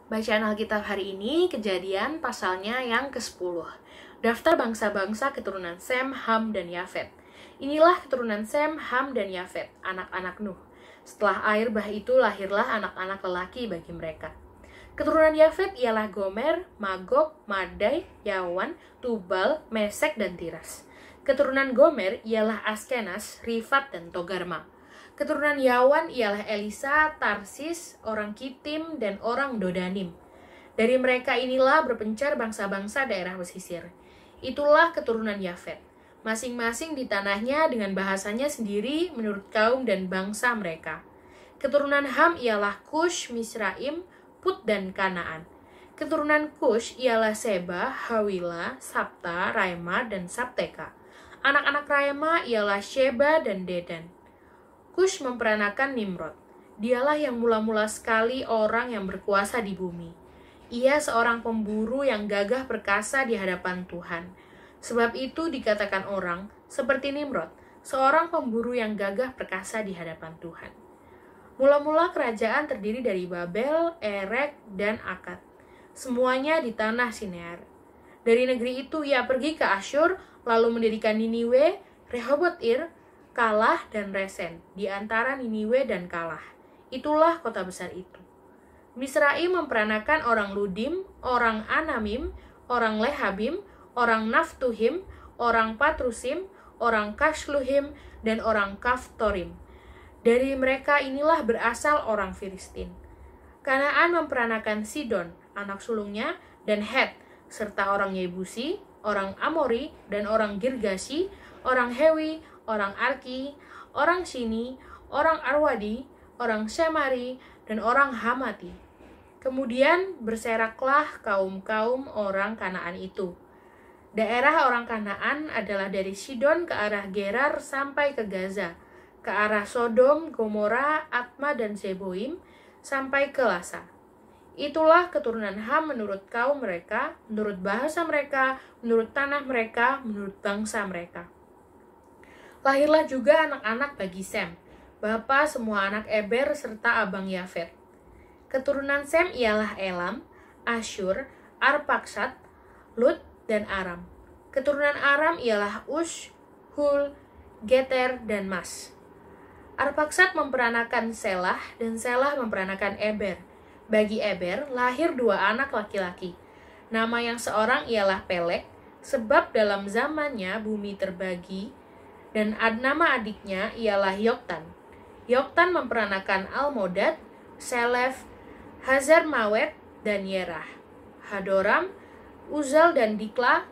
Bacaan Alkitab hari ini Kejadian pasalnya yang ke-10. Daftar bangsa-bangsa keturunan Sem, Ham, dan Yafet. Inilah keturunan Sem, Ham, dan Yafet, anak-anak Nuh. Setelah air bah itu lahirlah anak-anak lelaki bagi mereka. Keturunan Yafet ialah Gomer, Magog, Madai, Yawan, Tubal, Mesek, dan Tiras. Keturunan Gomer ialah Askenas, Rifat, dan Togarma. Keturunan Yawan ialah Elisa, Tarsis, orang Kitim, dan orang Dodanim. Dari mereka inilah berpencar bangsa-bangsa daerah pesisir. Itulah keturunan Yafet, masing-masing di tanahnya dengan bahasanya sendiri menurut kaum dan bangsa mereka. Keturunan Ham ialah Kush, Misraim, Put, dan Kanaan. Keturunan Kush ialah Seba, Hawila, Sabta, Raima, dan Sabteka. Anak-anak Raima ialah Sheba dan Dedan. Kush memperanakan Nimrod. Dialah yang mula-mula sekali orang yang berkuasa di bumi. Ia seorang pemburu yang gagah perkasa di hadapan Tuhan. Sebab itu dikatakan orang, seperti Nimrod, seorang pemburu yang gagah perkasa di hadapan Tuhan. Mula-mula kerajaan terdiri dari Babel, Erek, dan Akad. Semuanya di tanah Sinear. Dari negeri itu ia pergi ke Asyur, lalu mendirikan Niniwe, Rehoboth-ir, Kalah, dan Resen, di antara Niniwe dan Kalah. Itulah kota besar itu. Misraim memperanakan orang Ludim, orang Anamim, orang Lehabim, orang Naftuhim, orang Patrusim, orang Kashluhim, dan orang Kaftorim. Dari mereka inilah berasal orang Filistin. Kanaan memperanakan Sidon, anak sulungnya, dan Het, serta orang Yebusi, orang Amori, dan orang Girgashi, orang Hewi, orang Arki, orang Sini, orang Arwadi, orang Semari, dan orang Hamati. Kemudian berseraklah kaum-kaum orang Kanaan itu. Daerah orang Kanaan adalah dari Sidon ke arah Gerar sampai ke Gaza, ke arah Sodom, Gomora, Atma, dan Zeboim, sampai ke Lasa. Itulah keturunan Ham menurut kaum mereka, menurut bahasa mereka, menurut tanah mereka, menurut bangsa mereka. Lahirlah juga anak-anak bagi Sem, bapa semua anak Eber serta abang Yafet. Keturunan Sem ialah Elam, Asyur, Arpaksad, Lut, dan Aram. Keturunan Aram ialah Ush, Hul, Geter, dan Mas. Arpaksad memperanakan Selah, dan Selah memperanakan Eber. Bagi Eber lahir dua anak laki-laki. Nama yang seorang ialah Pelek, sebab dalam zamannya bumi terbagi, dan nama adiknya ialah Yoktan. Yoktan memperanakan Almodad, Selef, Hazar-Mawet, dan Yerah, Hadoram, Uzal dan Dikla,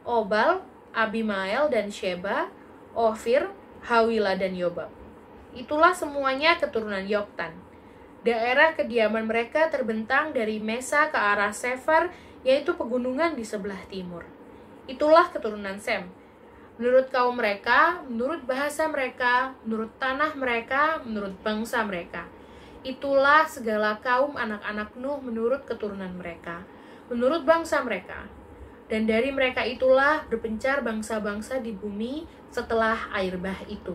Obal, Abimael dan Sheba, Ofir, Hawila dan Yobab. Itulah semuanya keturunan Yoktan. Daerah kediaman mereka terbentang dari Mesa ke arah Sefar, yaitu pegunungan di sebelah timur. Itulah keturunan Sem. Menurut kaum mereka, menurut bahasa mereka, menurut tanah mereka, menurut bangsa mereka. Itulah segala kaum anak-anak Nuh menurut keturunan mereka, menurut bangsa mereka. Dan dari mereka itulah berpencar bangsa-bangsa di bumi setelah air bah itu.